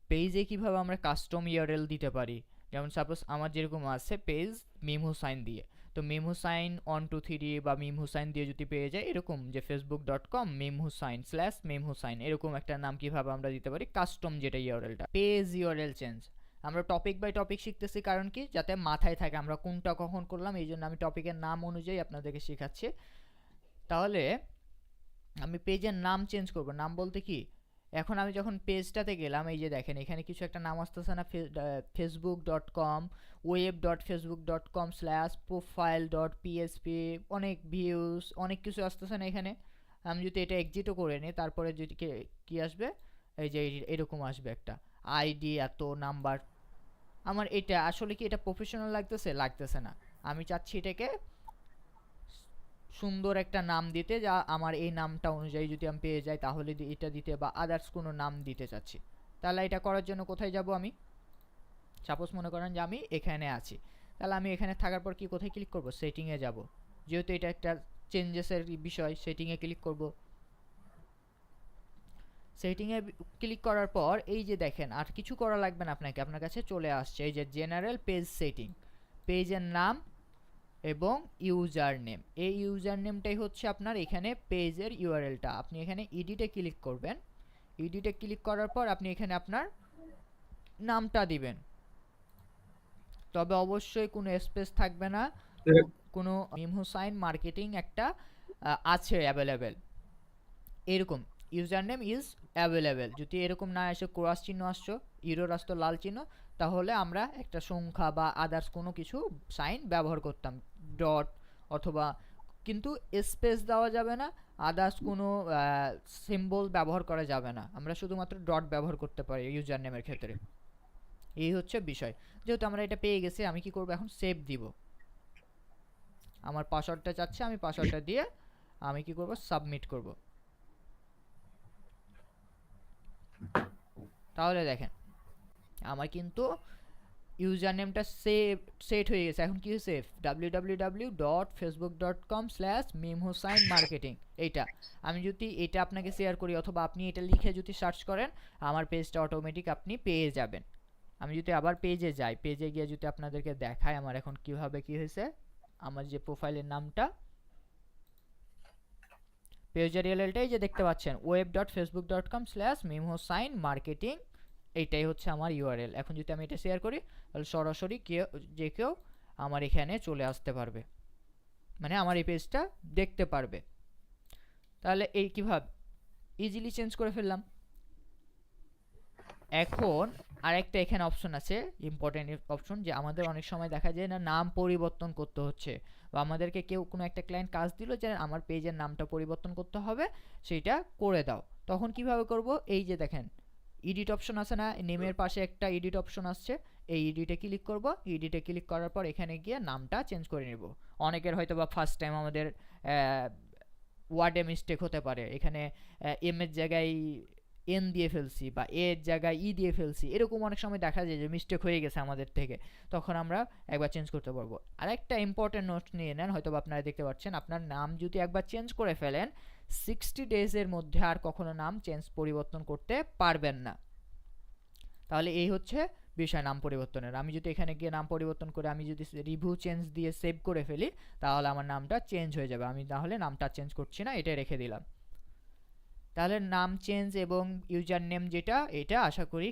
পেজে কিভাবে আমরা কাস্টম ইউআরএল দিতে পারি, যেমন সাপোজ আমার যেরকম আছে পেজ মিম হুসাইন দিয়ে, তো মিম হুসাইন 123 বা মিম হুসাইন দিয়ে যদি পেয়ে যায় এরকম যে facebook.com মিম হুসাইন স্ল্যাশ মিম হুসাইন এরকম একটা নাম কিভাবে আমরা দিতে পারি কাস্টম যেটা ইউআরএলটা। পেজ ইউআরএল চেঞ্জ আমরা টপিক বাই টপিক শিখতেছি, কারণ কি যাতে মাথায় থাকে আমরা কোনটা কখন করলাম, এই জন্য আমি টপিকের নাম অনুযায়ী আপনাদেরকে শেখাচ্ছি। তাহলে আমি পেজের নাম চেঞ্জ করব, নাম বলতে কি এখন আমি যখন পেজটাতে গেলাম এই যে দেখেন এখানে কিছু একটা নাম আসতেছে না, facebook.com web.facebook.com স্ল্যাশ profile.php অনেক ভিউজ অনেক কিছু আসতেছে না এখানে। আমি যদি এটা এক্সিটও করে নিই তারপরে যদি কি আসবে, এই যে এরকম আসবে একটা আইডি এত নাম্বার। আমার এটা আসলে কি এটা প্রফেশনাল লাগতেছে না, আমি চাচ্ছি এটাকে সুন্দর একটা নাম দিতে, যা আমার এই নামটা অনুযায়ী যদি আমি পেয়ে যাই তাহলে এটা দিতে, বা আদার্স কোনো নাম দিতে চাচ্ছি। তাহলে এটা করার জন্য কোথায় যাব আমি, সাপোজ মনে করেন যে আমি এখানে আছি, তাহলে আমি এখানে থাকার পর কি কোথায় ক্লিক করব, সেটিংয়ে যাব, যেহেতু এটা একটা চেঞ্জেসের বিষয় সেটিংয়ে ক্লিক করব। সেটিংয়ে ক্লিক করার পর এই যে দেখেন আর কিছু করা লাগবে না আপনাকে, আপনার কাছে চলে আসছে এই যে জেনারেল পেজ সেটিং, পেজের নাম এবং ইউজার নেম। এই ইউজার নেমটাই হচ্ছে আপনার এখানে পেজের ইউআরএলটা। আপনি এখানে এডিটে ক্লিক করবেন, এডিটে ক্লিক করার পর আপনি এখানে আপনার নামটা দিবেন, তবে অবশ্যই কোনো স্পেস থাকবে না, কোনো মিম হুসাইন মার্কেটিং একটা আছে অ্যাভেলেবেল এরকম, ইউজার নেম ইজ অ্যাভেলেবেল। যদি এরকম না আসে ক্রস চিহ্ন আসছো, ইরোর আসতো লাল চিহ্ন, তাহলে আমরা একটা সংখ্যা বা আদার্স কোনো কিছু সাইন ব্যবহার করতাম, ডট অথবা, কিন্তু স্পেস দেওয়া যাবে না, আদার্স কোনো সিম্বল ব্যবহার করা যাবে না, আমরা শুধুমাত্র ডট ব্যবহার করতে পারি ইউজার নেমের ক্ষেত্রে। এই হচ্ছে বিষয়। যেহেতু আমরা এটা পেয়ে গেছি আমি কি করব এখন সেভ দিব, আমার পাসওয়ার্ডটা চাচ্ছে আমি পাসওয়ার্ডটা দিয়ে আমি কি করব সাবমিট করব। তাহলে দেখেন আমার কিন্তু ইউজার নেমটা সেট হয়ে গেছে। এখন কি হয়েছে www.facebook.com/mimhussainmarketing, এইটা আমি যদি এটা আপনাকে শেয়ার করি অথবা আপনি এটা লিখে যদি সার্চ করেন আমার পেজটা অটোমেটিক আপনি পেয়ে যাবেন। আমি যদি আবার পেজে যাই, পেজে গিয়ে যদি আপনাদেরকে দেখাই আমার এখন কিভাবে কি হয়েছে, আমার যে প্রোফাইলের নামটা পেজের ইউআরএলটাই যে দেখতে পাচ্ছেন web.facebook.com/mimhussainmarketing, এইটাই হচ্ছে আমার ইউআরএল। এখন যদি আমি এটা শেয়ার করি তাহলে সরাসরি যে কেউ আমার এখানে চলে আসতে পারবে, মানে আমার এই পেজটা দেখতে পারবে। তাহলে এই কিভাবে ইজিলি চেঞ্জ করে ফেললাম। এখন আরেকটা এখানে অপশন আছে ইম্পর্টেন্ট অপশন, যে আমাদের অনেক সময় দেখা যায় না নাম পরিবর্তন করতে হচ্ছে, বা আমাদেরকে কেউ কোনো একটা ক্লায়েন্ট কাজ দিল যে আমার পেজের নামটা পরিবর্তন করতে হবে, সেইটা করে দাও। তখন কিভাবে করব, এই যে দেখেন এডিট অপশন আছে না, নেমের পাশে একটা এডিট অপশন আসছে, এই এডিটে ক্লিক করব, এডিটে ক্লিক করার পর এখানে গিয়ে নামটা চেঞ্জ করে নেব। অনেকের হয়তো বা ফার্স্ট টাইম আমাদের ওয়ার্ডে মিস্টেক হতে পারে, এখানে এম এর জায়গায় এন দিয়ে ফেলছি বা এর জায়গায় ই দিয়ে ফেলছি, এরকম অনেক সময় দেখা যায় যে মিস্টেক হয়ে গেছে আমাদের থেকে, তখন আমরা একবার চেঞ্জ করতে পারবো। আরেকটা ইম্পর্টেন্ট নোট নিয়ে নেন, হয়তো আপনারা দেখতে পাচ্ছেন আপনার নাম যদি একবার চেঞ্জ করে ফেলেন 60 ডেজের মধ্যে আর কখনো নাম পরিবর্তন করতে পারবেন না। তাহলে এই হচ্ছে বিষয় নাম পরিবর্তনের। আমি যদি এখানে গিয়ে নাম পরিবর্তন করে আমি যদি রিভিউ চেঞ্জ দিয়ে সেভ করে ফেলি তাহলে আমার নামটা চেঞ্জ হয়ে যাবে, আমি তাহলে নামটা চেঞ্জ করছি না, এটা রেখে দিলাম। তাহলে নাম চেঞ্জ এবং ইউজার নেম যেটা, এটা আশা করি